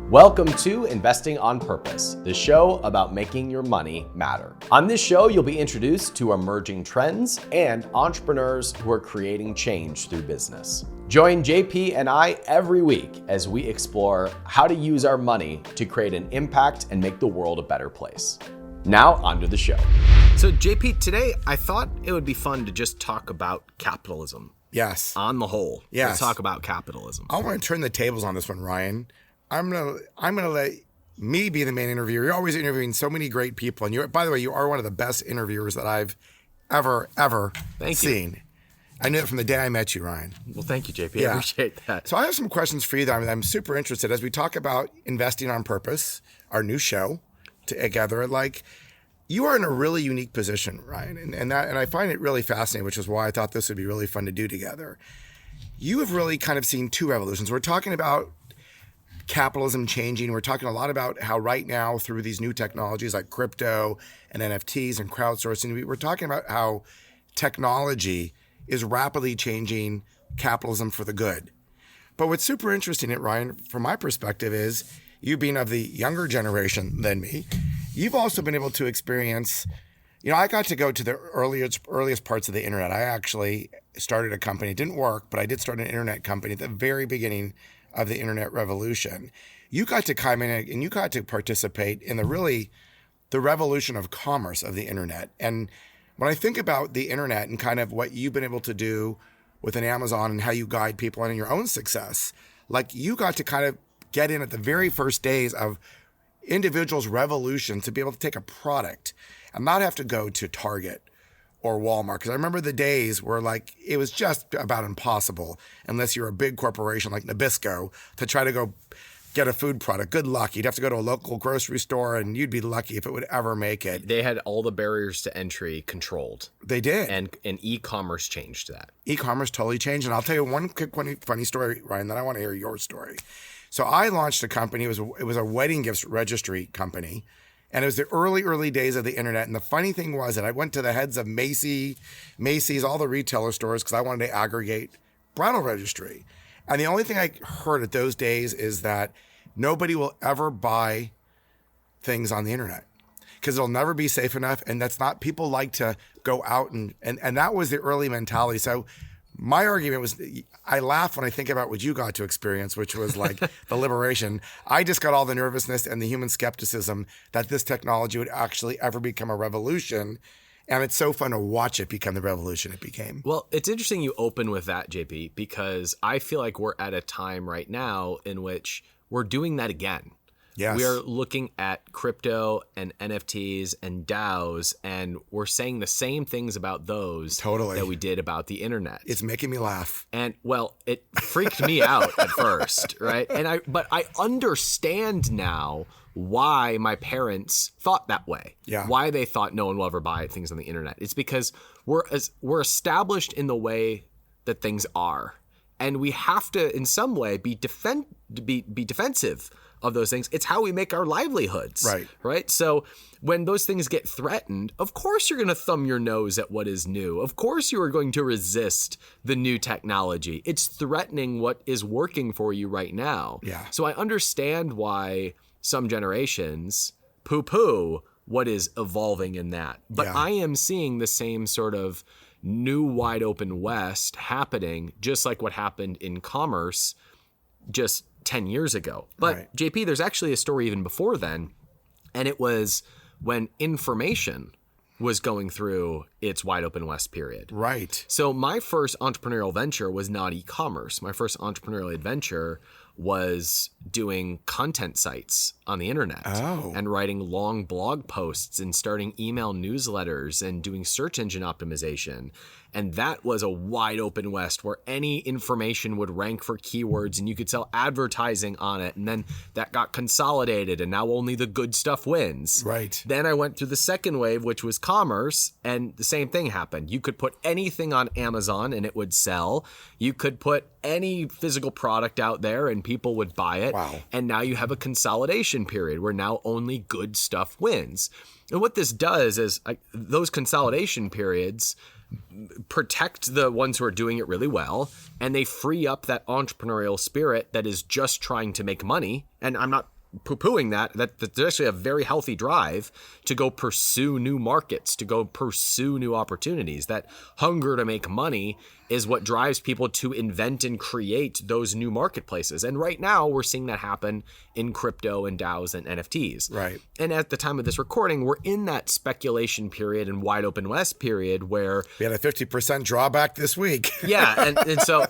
Welcome to Investing on Purpose, the show about making your money matter. On this show, you'll be introduced to emerging trends and entrepreneurs who are creating change through business. Join JP and I every week as we explore how to use our money to create an impact and make the world a better place. Now, onto the show. So, JP, today I thought it would be fun to just talk about capitalism. Yes. On the whole. Yes. Let's talk about capitalism. I want to turn the tables on this one, Ryan. I'm gonna let me be the main interviewer. You're always interviewing so many great people, and by the way, you are one of the best interviewers that I've ever seen. You. I knew it from the day I met you, Ryan. Well, thank you, JP. I appreciate that. So I have some questions for you that I'm super interested as we talk about investing on purpose, our new show together. Like, you are in a really unique position, Ryan, and I find it really fascinating, which is why I thought this would be really fun to do together. You have really kind of seen two revolutions. We're talking about capitalism changing. We're talking a lot about how right now through these new technologies like crypto and NFTs and crowdsourcing, we're talking about how technology is rapidly changing capitalism for the good. But what's super interesting, Ryan, from my perspective is you being of the younger generation than me, you've also been able to experience, I got to go to the earliest parts of the internet. I actually started a company. It didn't work, but I did start an internet company at the very beginning of the internet revolution. You got to come in and you got to participate in the revolution of commerce of the internet. And when I think about the internet and kind of what you've been able to do with an Amazon and how you guide people in your own success, like you got to kind of get in at the very first days of individuals' revolution to be able to take a product and not have to go to Target or Walmart. Because I remember the days where it was just about impossible unless you're a big corporation like Nabisco to try to go get a food product. Good luck. You'd have to go to a local grocery store and you'd be lucky if it would ever make it. They had all the barriers to entry controlled. They did. And e-commerce changed that. E-commerce totally changed. And I'll tell you one quick funny story, Ryan, then I want to hear your story. So I launched a company. It was a wedding gifts registry company. And it was the early days of the internet. And the funny thing was that I went to the heads of Macy's, all the retailer stores, because I wanted to aggregate bridal registry. And the only thing I heard at those days is that nobody will ever buy things on the internet because it'll never be safe enough. And people like to go out and that was the early mentality. So my argument was, I laugh when I think about what you got to experience, which was like the liberation. I just got all the nervousness and the human skepticism that this technology would actually ever become a revolution. And it's so fun to watch it become the revolution it became. Well, it's interesting you open with that, JP, because I feel like we're at a time right now in which we're doing that again. Yes. We are looking at crypto and NFTs and DAOs, and we're saying the same things about those that we did about the internet. It's making me laugh. And well, it freaked me out at first, right? But I understand now why my parents thought that way. Yeah. Why they thought no one will ever buy things on the internet. It's because we're established in the way that things are, and we have to, in some way, be defensive of those things. It's how we make our livelihoods. Right. So when those things get threatened, of course you're going to thumb your nose at what is new. Of course you are going to resist the new technology. It's threatening what is working for you right now. Yeah. So I understand why some generations poo-poo what is evolving in that. But I am seeing the same sort of new wide open West happening, just like what happened in commerce just 10 years ago. But JP, there's actually a story even before then. And it was when information was going through its wide open West period. Right. So my first entrepreneurial venture was not e-commerce. My first entrepreneurial adventure was doing content sites on the internet and writing long blog posts and starting email newsletters and doing search engine optimization. And that was a wide open West where any information would rank for keywords and you could sell advertising on it. And then that got consolidated and now only the good stuff wins. Right. Then I went through the second wave, which was commerce, and the same thing happened. You could put anything on Amazon and it would sell. You could put any physical product out there and people would buy it. Wow. And now you have a consolidation period where now only good stuff wins. And what this does is those consolidation periods protect the ones who are doing it really well, and they free up that entrepreneurial spirit that is just trying to make money. And I'm not poo-pooing that there's actually a very healthy drive to go pursue new markets, to go pursue new opportunities. That hunger to make money is what drives people to invent and create those new marketplaces. And right now we're seeing that happen in crypto and DAOs and NFTs. Right. And at the time of this recording, we're in that speculation period and wide open west period where we had a 50% drawback this week. Yeah.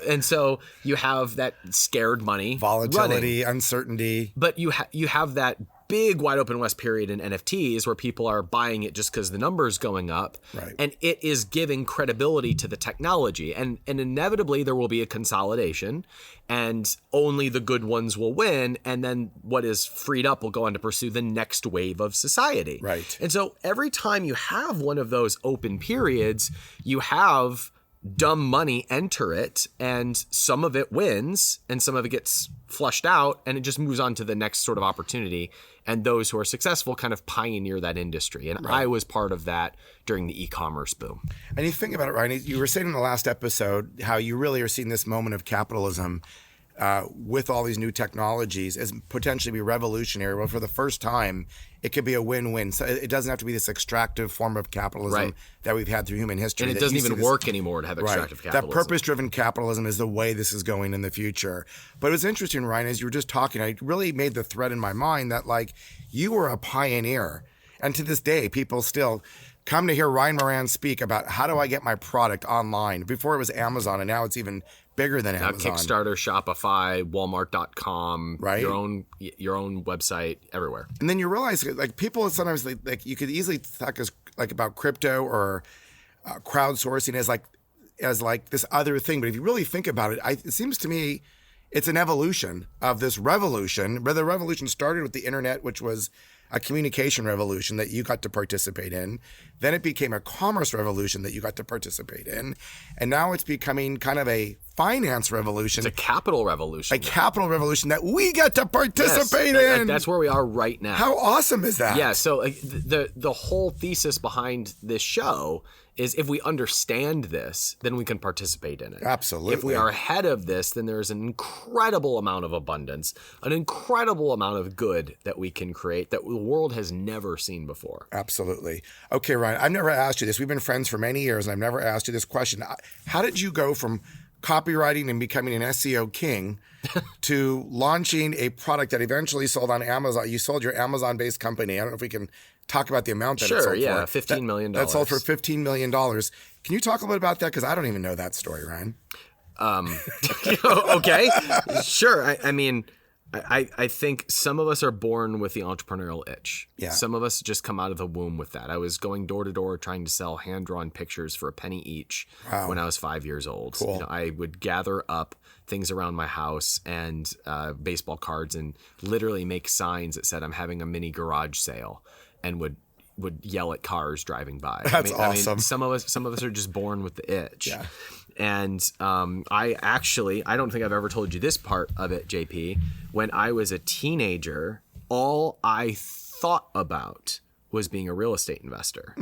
And so you have that scared money, volatility, running. Uncertainty. But you have that big wide open west period in NFTs where people are buying it just because the number's going up. Right. And it is giving credibility to the technology. And inevitably there will be a consolidation and only the good ones will win. And then what is freed up will go on to pursue the next wave of society. Right. And so every time you have one of those open periods, you have dumb money enter it, and some of it wins and some of it gets flushed out, and it just moves on to the next sort of opportunity. And those who are successful kind of pioneer that industry. And I was part of that during the e-commerce boom. And you think about it, Ryan, you were saying in the last episode how you really are seeing this moment of capitalism with all these new technologies as potentially be revolutionary. Well, for the first time, it could be a win-win. So it doesn't have to be this extractive form of capitalism that we've had through human history. And it doesn't even work anymore to have extractive capitalism. That purpose-driven capitalism is the way this is going in the future. But it was interesting, Ryan, as you were just talking, I really made the thread in my mind that, like, you were a pioneer. And to this day, people still come to hear Ryan Moran speak about how do I get my product online. Before it was Amazon, and now it's even bigger than Amazon. Kickstarter, Shopify, Walmart.com, right? Your own website, everywhere. And then you realize, like, people sometimes like you could easily talk like about crypto or crowdsourcing as like this other thing. But if you really think about it, it seems to me it's an evolution of this revolution. Where the revolution started with the internet, which was a communication revolution that you got to participate in. Then it became a commerce revolution that you got to participate in. And now it's becoming kind of a finance revolution. It's a capital revolution. A capital revolution that we get to participate in. That's where we are right now. How awesome is that? Yeah, so the whole thesis behind this show is if we understand this, then we can participate in it. Absolutely. If we are ahead of this, then there's an incredible amount of abundance, an incredible amount of good that we can create that the world has never seen before. Absolutely. Okay, Ryan, I've never asked you this. We've been friends for many years, and I've never asked you this question. How did you go from copywriting and becoming an SEO king to launching a product that eventually sold on Amazon? You sold your Amazon-based company. I don't know if we can talk about the amount that it sold for. Sure, yeah, $15 million. That sold for $15 million. Can you talk a little bit about that? Because I don't even know that story, Ryan. Okay, sure. I mean, I think some of us are born with the entrepreneurial itch. Yeah. Some of us just come out of the womb with that. I was going door to door trying to sell hand-drawn pictures for a penny each when I was 5 years old. Cool. You know, I would gather up things around my house and baseball cards and literally make signs that said I'm having a mini garage sale, and would yell at cars driving by. That's awesome. I mean, some of us are just born with the itch. Yeah. And I don't think I've ever told you this part of it, JP. When I was a teenager, all I thought about was being a real estate investor.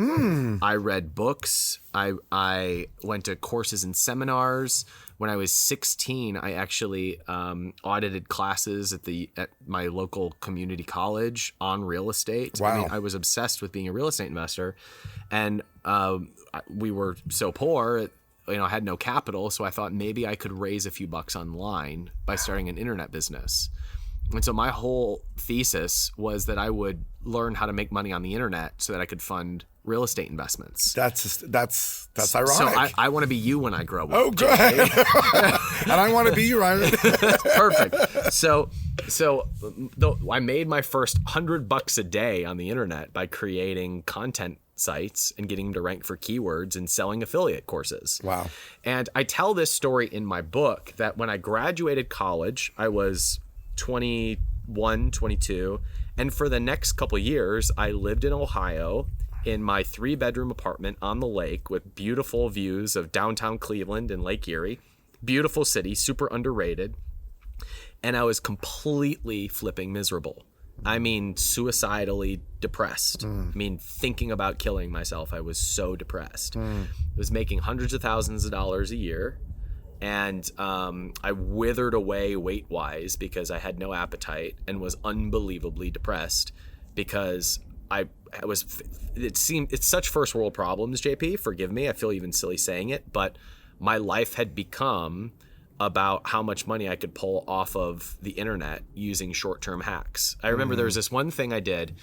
I read books. I went to courses and seminars. When I was 16, I actually audited classes at my local community college on real estate. Wow. I mean, I was obsessed with being a real estate investor, and we were so poor. I had no capital, so I thought maybe I could raise a few bucks online by starting an internet business. And so my whole thesis was that I would learn how to make money on the internet so that I could fund real estate investments. That's ironic. So I want to be you when I grow up. Oh, good. And I want to be you, Ryan. Perfect. So I made my first $100 a day on the internet by creating content sites and getting them to rank for keywords and selling affiliate courses. Wow. And I tell this story in my book that when I graduated college, I was 21, 22. And for the next couple years, I lived in Ohio in my 3-bedroom apartment on the lake with beautiful views of downtown Cleveland and Lake Erie. Beautiful city, super underrated. And I was completely flipping miserable. I mean, suicidally depressed. I mean, thinking about killing myself. I was so depressed. I was making hundreds of thousands of dollars a year. And I withered away weight-wise because I had no appetite and was unbelievably depressed because it's such first world problems, JP, forgive me, I feel even silly saying it, but my life had become about how much money I could pull off of the internet using short-term hacks. I remember there was this one thing I did,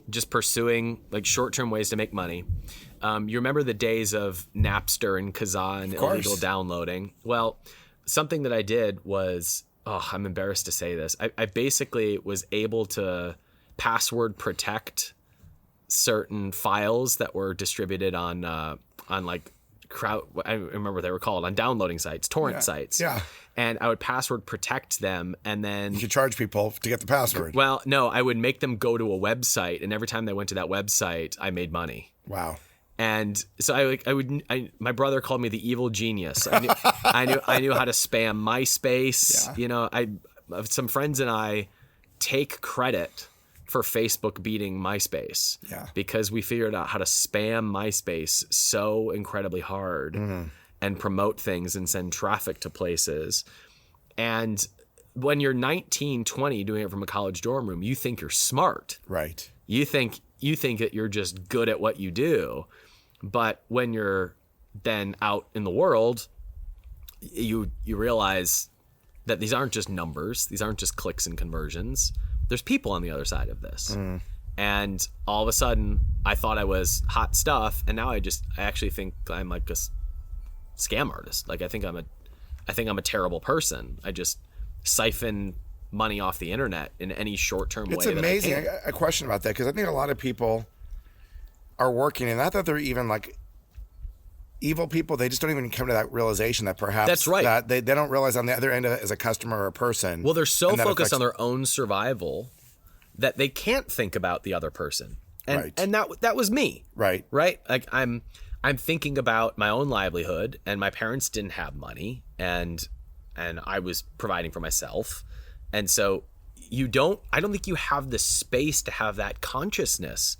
just pursuing like short-term ways to make money. You remember the days of Napster and Kazaa and illegal downloading? Well, something that I did was, I'm embarrassed to say this. I basically was able to password protect certain files that were distributed on like I remember what they were called, on downloading sites, torrent sites. Yeah. And I would password protect them, and then you could charge people to get the password. Well, no, I would make them go to a website, and every time they went to that website, I made money. Wow. And so my brother called me the evil genius. I knew how to spam MySpace. Yeah. You know, some friends and I take credit for Facebook beating MySpace. Yeah. Because we figured out how to spam MySpace so incredibly hard and promote things and send traffic to places. And when you're 19, 20, doing it from a college dorm room, you think you're smart. Right. You think that you're just good at what you do. But when you're then out in the world, you realize that these aren't just numbers. These aren't just clicks and conversions. There's people on the other side of this. And all of a sudden, I thought I was hot stuff, and now I actually think I'm like a scam artist. Like I think I'm a terrible person. I just siphon money off the internet in any short-term way. It's amazing. That I can. A question about that, because I think a lot of people are working, and not that they're even like evil people, they just don't even come to that realization that perhaps that's right. That they don't realize on the other end of it as a customer or a person. Well, they're so focused on their own survival that they can't think about the other person. And that was me. Right. Like I'm thinking about my own livelihood, and my parents didn't have money, and I was providing for myself. And so I don't think you have the space to have that consciousness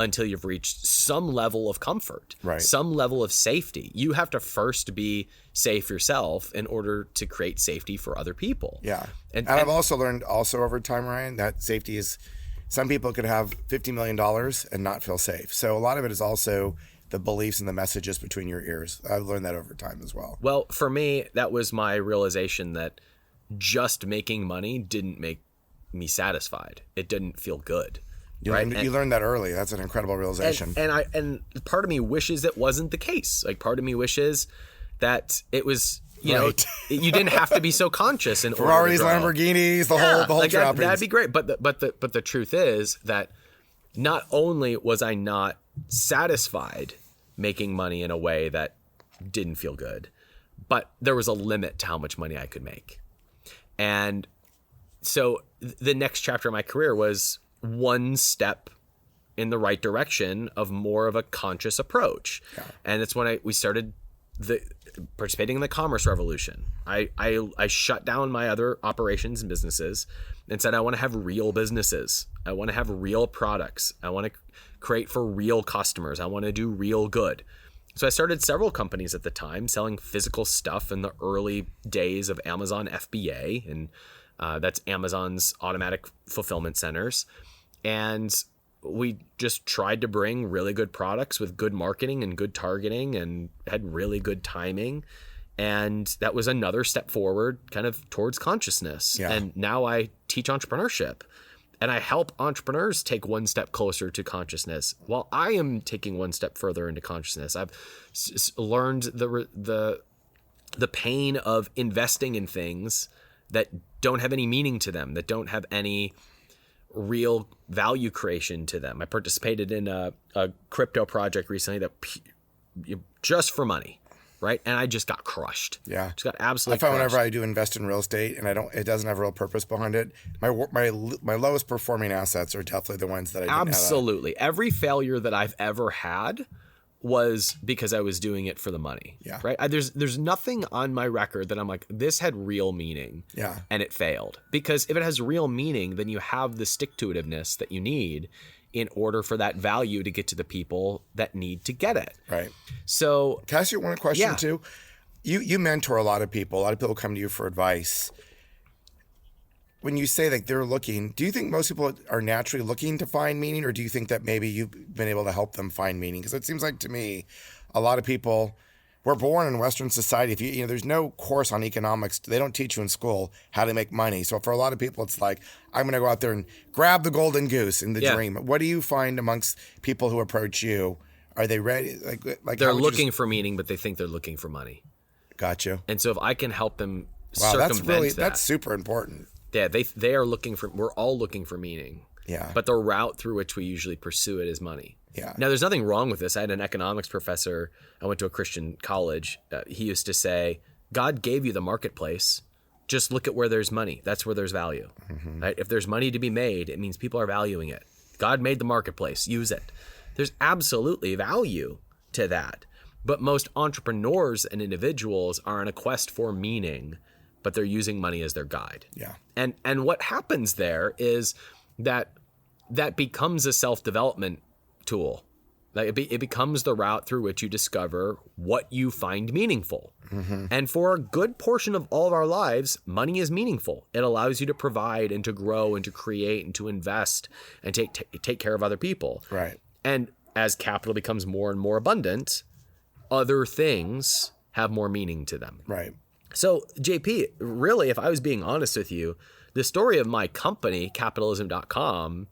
until you've reached some level of comfort, some level of safety. You have to first be safe yourself in order to create safety for other people. Yeah. And I've also learned over time, Ryan, that safety is, some people could have $50 million and not feel safe. So a lot of it is also the beliefs and the messages between your ears. I've learned that over time as well. Well, for me, that was my realization that just making money didn't make me satisfied. It didn't feel good. You learned that early. That's an incredible realization. And part of me wishes it wasn't the case. Like part of me wishes that it was, you know, you didn't have to be so conscious in Ferraris, Lamborghinis, the whole trappings. That'd be great. But the truth is that not only was I not satisfied making money in a way that didn't feel good, but there was a limit to how much money I could make. And so the next chapter of my career was one step in the right direction of more of a conscious approach. Yeah. And it's when we started participating in the commerce revolution. I shut down my other operations and businesses and said, I want to have real businesses. I want to have real products. I want to create for real customers. I want to do real good. So I started several companies at the time selling physical stuff in the early days of Amazon FBA, and that's Amazon's automatic fulfillment centers. And we just tried to bring really good products with good marketing and good targeting and had really good timing. And that was another step forward kind of towards consciousness. Yeah. And now I teach entrepreneurship, and I help entrepreneurs take one step closer to consciousness while I am taking one step further into consciousness. I've learned the pain of investing in things that don't have any meaning to them, that don't have any real value creation to them. I participated in a crypto project recently that just for money, right? And I just got crushed. Yeah, just got absolutely. I find whenever I do invest in real estate and it doesn't have a real purpose behind it, my lowest performing assets are definitely the ones that I didn't absolutely. Every failure that I've ever had was because I was doing it for the money. Yeah. Right. There's nothing on my record that I'm like, this had real meaning. Yeah. And it failed. Because if it has real meaning, then you have the stick-to-itiveness that you need in order for that value to get to the people that need to get it. Right. So can I ask you one question too? You mentor a lot of people. A lot of people come to you for advice. When you say that they're looking, do you think most people are naturally looking to find meaning, or do you think that maybe you've been able to help them find meaning? Because it seems like to me, a lot of people, we're born in Western society. If you know, there's no course on economics. They don't teach you in school how to make money. So for a lot of people, it's like, I'm going to go out there and grab the golden goose in the dream. What do you find amongst people who approach you? Are they ready? Like they're looking for meaning, but they think they're looking for money. Gotcha. And so if I can help them circumvent that's super important. Yeah, they are looking for, we're all looking for meaning. Yeah. But the route through which we usually pursue it is money. Yeah. Now, there's nothing wrong with this. I had an economics professor. I went to a Christian college. He used to say, God gave you the marketplace. Just look at where there's money. That's where there's value. Mm-hmm. Right? If there's money to be made, it means people are valuing it. God made the marketplace. Use it. There's absolutely value to that. But most entrepreneurs and individuals are on a quest for meaning, but they're using money as their guide. Yeah. And what happens there is that becomes a self-development tool. Like it becomes the route through which you discover what you find meaningful. Mm-hmm. And for a good portion of all of our lives, money is meaningful. It allows you to provide and to grow and to create and to invest and take care of other people. Right. And as capital becomes more and more abundant, other things have more meaning to them. Right. So, JP, really, if I was being honest with you, the story of my company, Capitalism.com,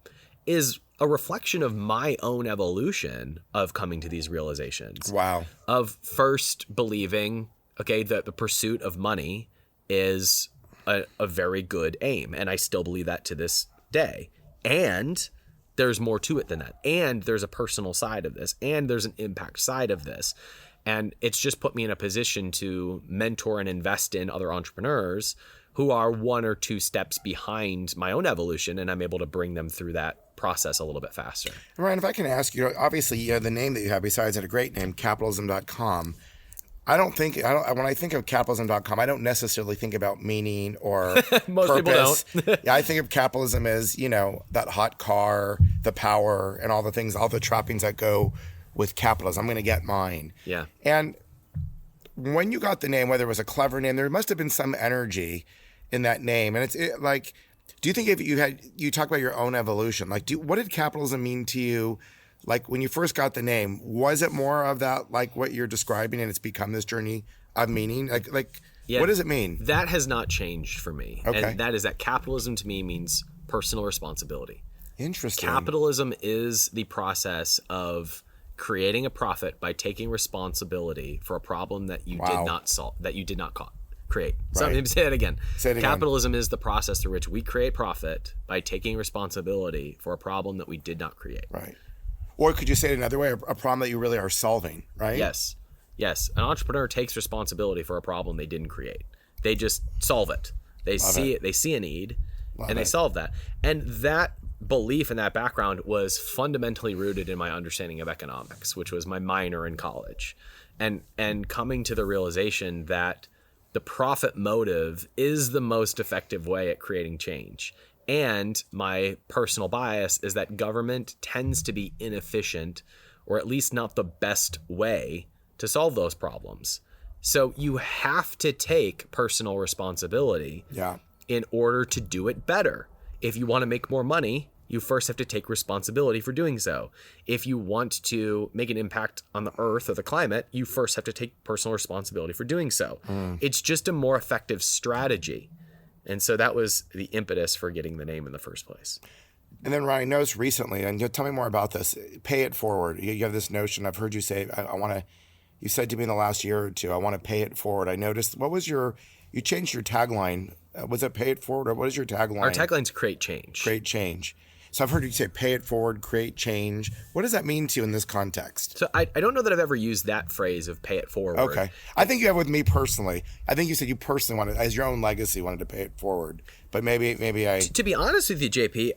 is a reflection of my own evolution of coming to these realizations. Wow. Of first believing, okay, that the pursuit of money is a very good aim. And I still believe that to this day. And there's more to it than that. And there's a personal side of this. And there's an impact side of this. And it's just put me in a position to mentor and invest in other entrepreneurs who are one or two steps behind my own evolution, and I'm able to bring them through that process a little bit faster. Ryan, if I can ask you, obviously, the name that you have, besides it a great name, Capitalism.com, when I think of Capitalism.com, I don't necessarily think about meaning or Most purpose. people don't. Yeah, I think of capitalism as, that hot car, the power, and all the things, all the trappings that go with capitalism. I'm going to get mine. Yeah. And when you got the name, whether it was a clever name, there must have been some energy in that name. And do you think if you talk about your own evolution, what did capitalism mean to you? Like when you first got the name, was it more of that, like what you're describing, and it's become this journey of meaning? Yeah, what does it mean? That has not changed for me. Okay. And that is that capitalism to me means personal responsibility. Interesting. Capitalism is the process of creating a profit by taking responsibility for a problem that you did not solve, that you did not create. So let me say that again. Capitalism is the process through which we create profit by taking responsibility for a problem that we did not create. Right. Or could you say it another way, a problem that you really are solving, right? Yes. An entrepreneur takes responsibility for a problem they didn't create. They just solve it. They see a need, and they solve that. And that belief and that background was fundamentally rooted in my understanding of economics, which was my minor in college, and coming to the realization that the profit motive is the most effective way at creating change. And my personal bias is that government tends to be inefficient, or at least not the best way to solve those problems. So you have to take personal responsibility in order to do it better. If you want to make more money, you first have to take responsibility for doing so. If you want to make an impact on the earth or the climate, you first have to take personal responsibility for doing so. It's just a more effective strategy. And so that was the impetus for getting the name in the first place. And then Ryan, noticed recently, and tell me more about this, pay it forward. You have this notion, I've heard you say, you said to me in the last year or two, I want to pay it forward. I noticed, you changed your tagline. Was it pay it forward, or what is your tagline? Our tagline's create change. Create change. So I've heard you say pay it forward, create change. What does that mean to you in this context? So I don't know that I've ever used that phrase of pay it forward. Okay. I think you have with me personally. I think you said you personally wanted, as your own legacy, wanted to pay it forward. But maybe I... To be honest with you, JP,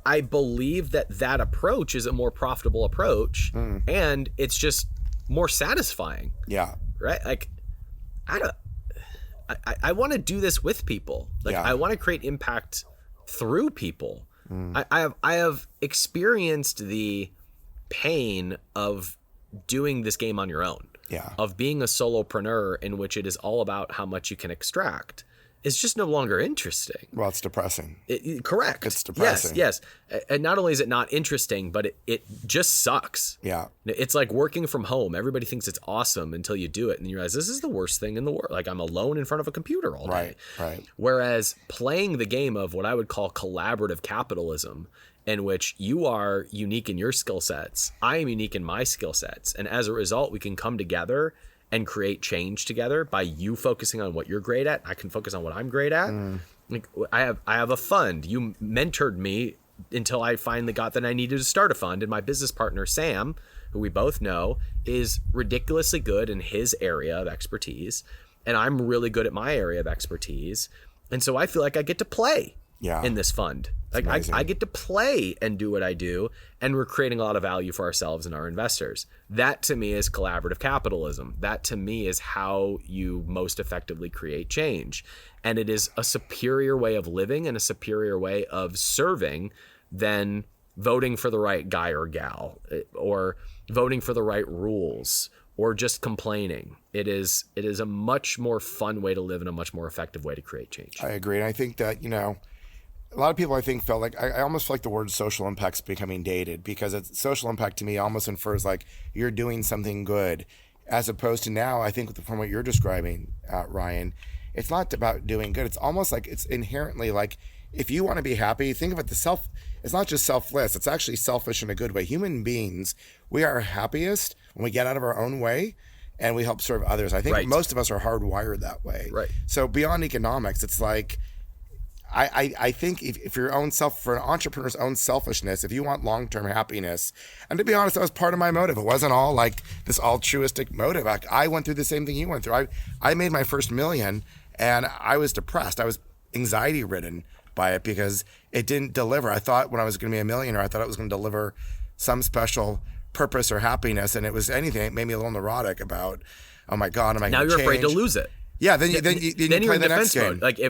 I believe that approach is a more profitable approach, and it's just more satisfying. Yeah. Right? Like, I want to do this with people. Like, I want to create impact through people. I have experienced the pain of doing this game on your own. of being a solopreneur in which it is all about how much you can extract is just no longer interesting. Well, it's depressing. Correct. It's depressing. Yes. And not only is it not interesting, but it just sucks. Yeah. It's like working from home. Everybody thinks it's awesome until you do it. And you realize this is the worst thing in the world. Like I'm alone in front of a computer all day. Right. Whereas playing the game of what I would call collaborative capitalism, in which you are unique in your skill sets, I am unique in my skill sets. And as a result, we can come together and create change together by you focusing on what you're great at. I can focus on what I'm great at. Like I have a fund. You mentored me until I finally got that I needed to start a fund. And my business partner, Sam, who we both know, is ridiculously good in his area of expertise. And I'm really good at my area of expertise. And so I feel like I get to play in this fund. Like I get to play and do what I do, and we're creating a lot of value for ourselves and our investors. That to me is collaborative capitalism. That to me is how you most effectively create change. And it is a superior way of living and a superior way of serving than voting for the right guy or gal, or voting for the right rules, or just complaining. It is a much more fun way to live and a much more effective way to create change. I agree. And I think that, a lot of people, I think, felt like, I almost feel like the word social impact's becoming dated, because social impact to me almost infers like you're doing something good, as opposed to now, I think from what you're describing, Ryan, it's not about doing good. It's almost like it's inherently like, if you want to be happy, think of it, it's not just selfless, it's actually selfish in a good way. Human beings, we are happiest when we get out of our own way and we help serve others. I think most of us are hardwired that way. Right. So beyond economics, it's like, I think if your own for an entrepreneur's own selfishness, if you want long-term happiness, and to be honest, that was part of my motive. It wasn't all like this altruistic motive. I went through the same thing you went through. I made my first $1 million and I was depressed. I was anxiety ridden by it because it didn't deliver. I thought when I was going to be a millionaire, I thought it was going to deliver some special purpose or happiness. And it was anything. It made me a little neurotic about, oh my God, am I going to change? Now you're afraid to lose it. Yeah, then you play the next game. Like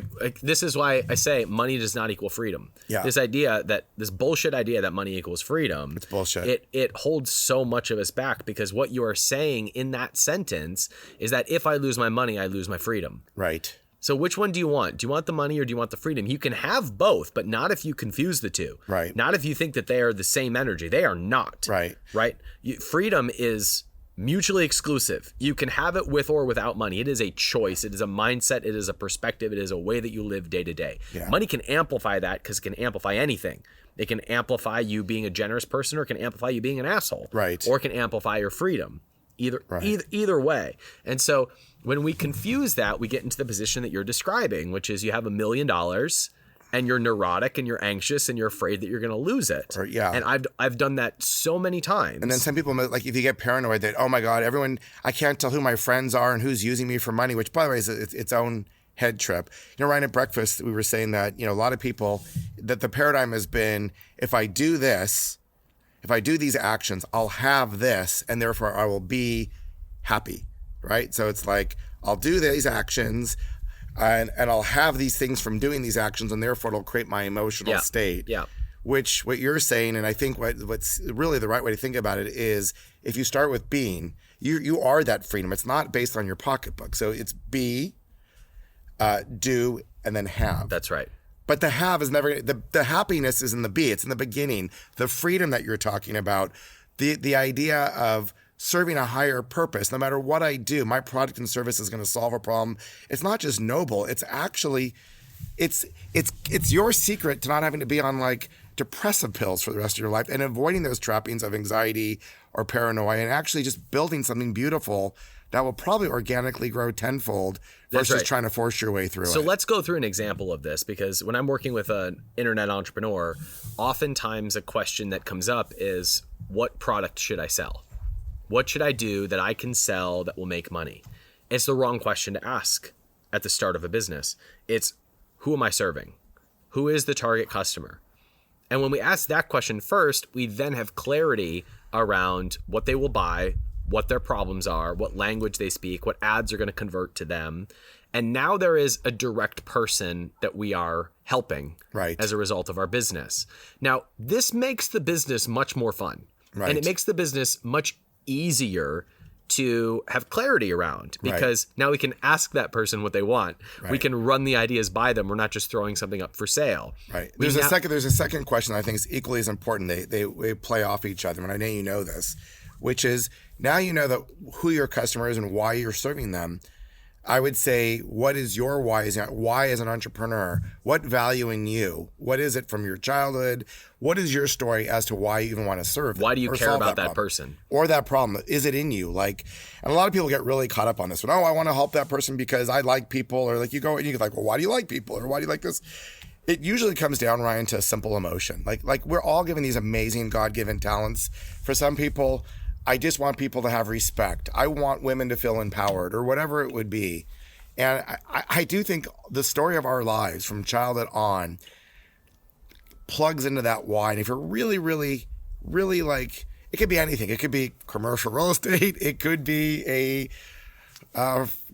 this is why I say money does not equal freedom. Yeah. This bullshit idea that money equals freedom. It's bullshit. It holds so much of us back, because what you are saying in that sentence is that if I lose my money, I lose my freedom. Right. So which one do you want? Do you want the money or do you want the freedom? You can have both, but not if you confuse the two. Right. Not if you think that they are the same energy. They are not. Right. Right. Freedom is mutually exclusive. You can have it with or without money. It is a choice. It is a mindset. It is a perspective. It is a way that you live day to day. Yeah. Money can amplify that, because it can amplify anything. It can amplify you being a generous person, or it can amplify you being an asshole. Right. Or it can amplify your freedom. Either way. And so when we confuse that, we get into the position that you're describing, which is you have $1 million and you're neurotic and you're anxious and you're afraid that you're going to lose it. And I've done that so many times. And then some people, like, if you get paranoid that, oh my God, I can't tell who my friends are and who's using me for money, which by the way is its own head trip. Ryan, at breakfast, we were saying that, a lot of people, that the paradigm has been, if I do this, if I do these actions, I'll have this, and therefore I will be happy, right? So it's like, I'll do these actions, and I'll have these things from doing these actions, and therefore it'll create my emotional state. Yeah. Which what you're saying, and I think what's really the right way to think about it is, if you start with being, you are that freedom. It's not based on your pocketbook. So it's be, do, and then have. That's right. But the have is never, the happiness is in the be. It's in the beginning. The freedom that you're talking about, the idea of serving a higher purpose. No matter what I do, my product and service is going to solve a problem. It's not just noble. It's actually, it's your secret to not having to be on like depressive pills for the rest of your life, and avoiding those trappings of anxiety or paranoia, and actually just building something beautiful that will probably organically grow tenfold versus trying to force your way through it. So let's go through an example of this, because when I'm working with an internet entrepreneur, oftentimes a question that comes up is, what product should I sell? What should I do that I can sell that will make money? It's the wrong question to ask at the start of a business. It's, who am I serving? Who is the target customer? And when we ask that question first, we then have clarity around what they will buy, what their problems are, what language they speak, what ads are going to convert to them. And now there is a direct person that we are helping as a result of our business. Now, this makes the business much more fun. And it makes the business much easier to have clarity around, because now we can ask that person what they want. We can run the ideas by them. We're not just throwing something up for sale. There's a second question I think is equally as important. They play off each other, and I know you know this, which is now you know that who your customer is and why you're serving them. I would say, what is your why as an entrepreneur? What value in you? What is it from your childhood? What is your story as to why you even want to serve? Why do you care about that person? Or that problem? Is it in you? Like, and a lot of people get really caught up on this one. Oh, I want to help that person because I like people. Or like you go and you're like, well, why do you like people? Or why do you like this? It usually comes down, Ryan, to a simple emotion. Like we're all given these amazing God-given talents. For some people, I just want people to have respect. I want women to feel empowered, or whatever it would be. And I do think the story of our lives from childhood on plugs into that why. And if you're really, really, really like, it could be anything. It could be commercial real estate. It could be a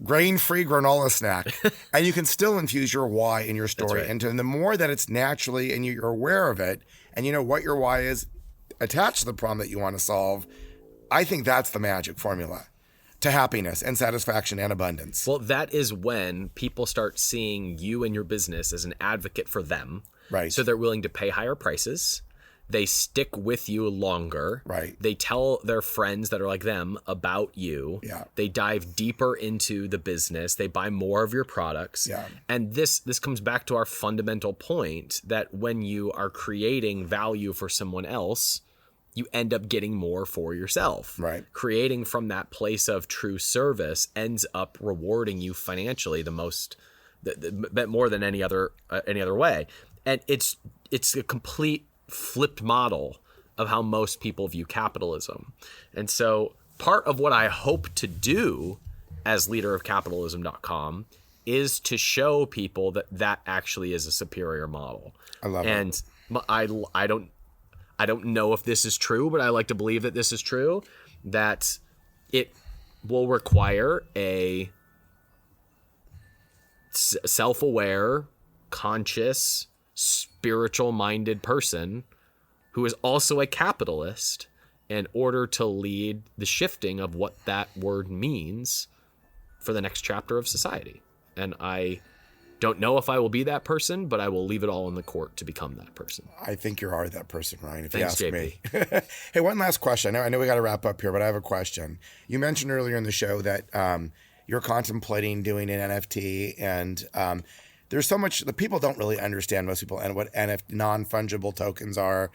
grain-free granola snack. And you can still infuse your why in your story. And the more that it's naturally and you're aware of it, and you know what your why is attached to the problem that you want to solve, I think that's the magic formula to happiness and satisfaction and abundance. Well, that is when people start seeing you and your business as an advocate for them. So they're willing to pay higher prices. They stick with you longer. They tell their friends that are like them about you. They dive deeper into the business. They buy more of your products. And this comes back to our fundamental point that when you are creating value for someone else, you end up getting more for yourself. Creating from that place of true service ends up rewarding you financially more than any other way. And it's a complete flipped model of how most people view capitalism. And so part of what I hope to do as leader of capitalism.com is to show people that actually is a superior model. I love it. And I don't know if this is true, but I like to believe that this is true, that it will require a self-aware, conscious, spiritual-minded person who is also a capitalist in order to lead the shifting of what that word means for the next chapter of society. And I don't know if I will be that person, but I will leave it all in the court to become that person. I think you are that person, Ryan, if Thanks, you ask JP. me. Hey, one last question. I know we got to wrap up here, but I have a question. You mentioned earlier in the show that you're contemplating doing an NFT, and there's so much that people don't really understand, most people, and what non-fungible tokens are,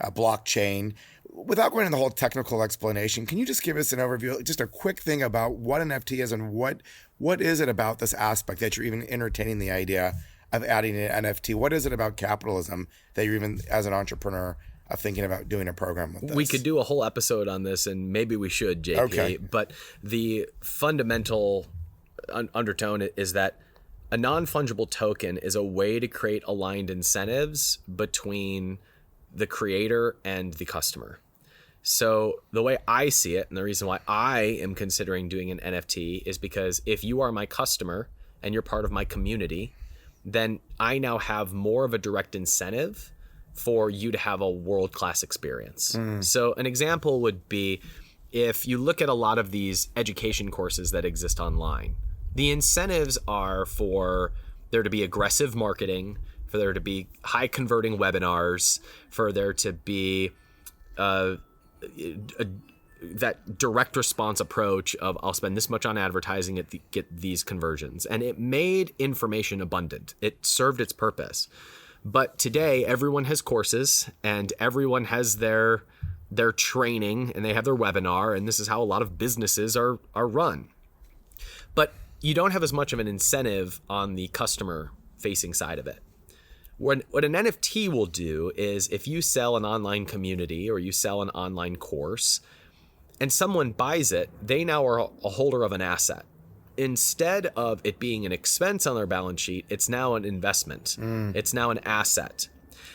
blockchain. Without going into the whole technical explanation, can you just give us an overview, just a quick thing about what an NFT is and what is it about this aspect that you're even entertaining the idea of adding an NFT? What is it about capitalism that you're even, as an entrepreneur, thinking about doing a program with this? We could do a whole episode on this, and maybe we should, JP. Okay. But the fundamental undertone is that a non-fungible token is a way to create aligned incentives between the creator and the customer. So the way I see it, and the reason why I am considering doing an NFT, is because if you are my customer and you're part of my community, then I now have more of a direct incentive for you to have a world-class experience. So an example would be, if you look at a lot of these education courses that exist online, the incentives are for there to be aggressive marketing, for there to be high converting webinars, for there to be that direct response approach of I'll spend this much on advertising to get these conversions. And it made information abundant. It served its purpose. But today everyone has courses and everyone has their training and they have their webinar, and this is how a lot of businesses are run. But you don't have as much of an incentive on the customer facing side of it. What an NFT will do is, if you sell an online community or you sell an online course and someone buys it, they now are a holder of an asset. Instead of it being an expense on their balance sheet, it's now an investment. It's now an asset.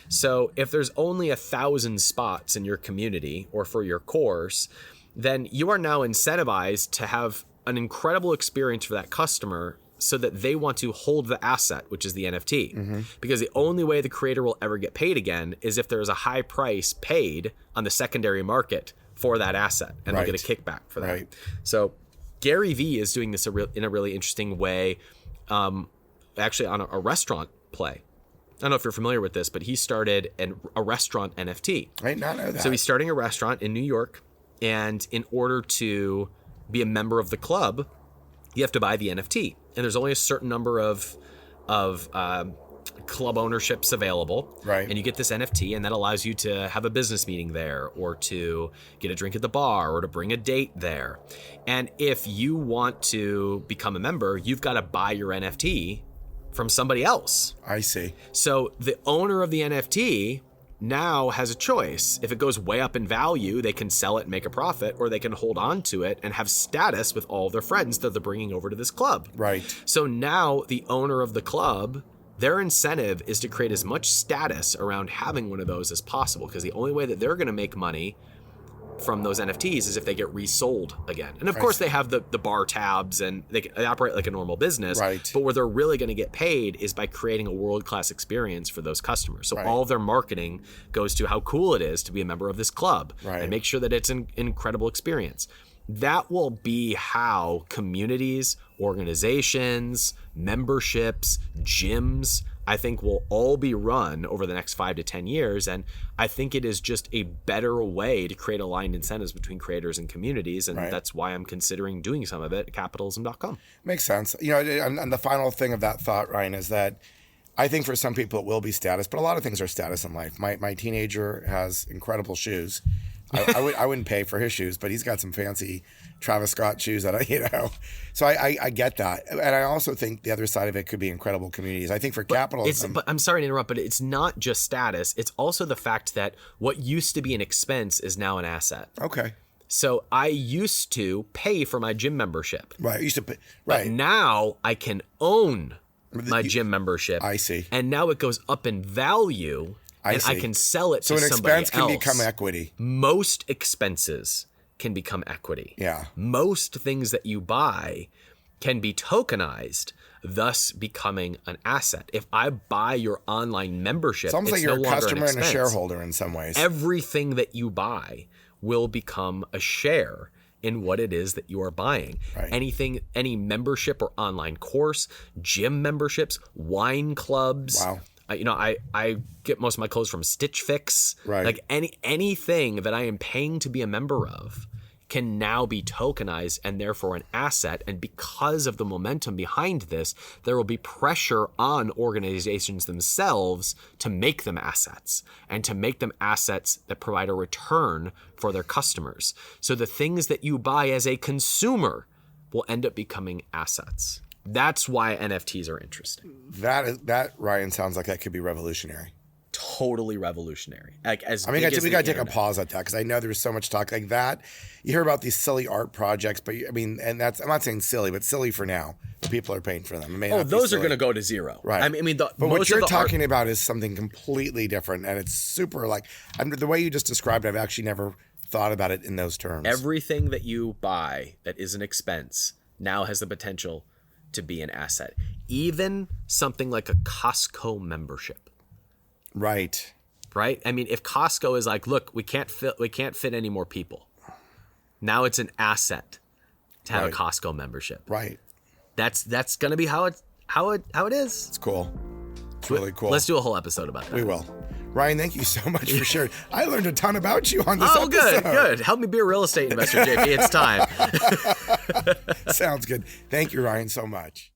So if there's only 1,000 spots in your community or for your course, then you are now incentivized to have an incredible experience for that customer, so that they want to hold the asset, which is the NFT. Because the only way the creator will ever get paid again is if there is a high price paid on the secondary market for that asset, and they'll get a kickback for that. Right. So Gary Vee is doing this in a really interesting way, actually on a restaurant play. I don't know if you're familiar with this, but he started a restaurant NFT. I did not know that. So he's starting a restaurant in New York, and in order to be a member of the club, you have to buy the NFT. And there's only a certain number of club ownerships available. Right. And you get this NFT, and that allows you to have a business meeting there, or to get a drink at the bar, or to bring a date there. And if you want to become a member, you've got to buy your NFT from somebody else. I see. So the owner of the NFT now has a choice. If it goes way up in value, they can sell it and make a profit, or they can hold on to it and have status with all of their friends that they're bringing over to this club. Right. So now the owner of the club, their incentive is to create as much status around having one of those as possible, because the only way that they're going to make money from those NFTs is if they get resold again. And of course they have the bar tabs, and they operate like a normal business. Right. But where they're really going to get paid is by creating a world-class experience for those customers. So all of their marketing goes to how cool it is to be a member of this club, and make sure that it's an incredible experience. That will be how communities, organizations, memberships, gyms, I think will all be run over the next 5 to 10 years. And I think it is just a better way to create aligned incentives between creators and communities. And that's why I'm considering doing some of it at capitalism.com. Makes sense. You know, and the final thing of that thought, Ryan, is that I think for some people it will be status, but a lot of things are status in life. My teenager has incredible shoes. I wouldn't pay for his shoes, but he's got some fancy Travis Scott shoes that so I get that. And I also think the other side of it could be incredible communities. I think for capitalism. But I'm sorry to interrupt, but it's not just status. It's also the fact that what used to be an expense is now an asset. Okay. So I used to pay for my gym membership. Right. I used to pay. Right. But now I can own my gym membership. I see. And now it goes up in value. I can sell it to somebody else. So an expense can become equity. Most expenses can become equity. Yeah. Most things that you buy can be tokenized, thus becoming an asset. If I buy your online membership, it's almost like you're a customer and a shareholder in some ways. Everything that you buy will become a share in what it is that you are buying. Right. Any membership or online course, gym memberships, wine clubs. Wow. I get most of my clothes from Stitch Fix. Right. Like anything that I am paying to be a member of can now be tokenized and therefore an asset. And because of the momentum behind this, there will be pressure on organizations themselves to make them assets, and to make them assets that provide a return for their customers. So the things that you buy as a consumer will end up becoming assets. That's why NFTs are interesting. That Ryan, sounds like that could be revolutionary. Totally revolutionary. Like we got to take a pause at that, because I know there's so much talk like that. You hear about these silly art projects, but and that's, I'm not saying silly, but silly for now. People are paying for them. Those are going to go to zero. Right. But what you're talking about is something completely different, and it's super the way you just described it, I've actually never thought about it in those terms. Everything that you buy that is an expense now has the potential to be an asset. Even something like a Costco membership. Right. I mean, if Costco is like, look, we can't fit any more people. Now it's an asset to have a Costco membership. Right. That's going to be how it is. It's cool. It's really cool. Let's do a whole episode about that. We will. Ryan, thank you so much for sharing. I learned a ton about you on this episode. Good. Help me be a real estate investor, JP. It's time. Sounds good. Thank you, Ryan, so much.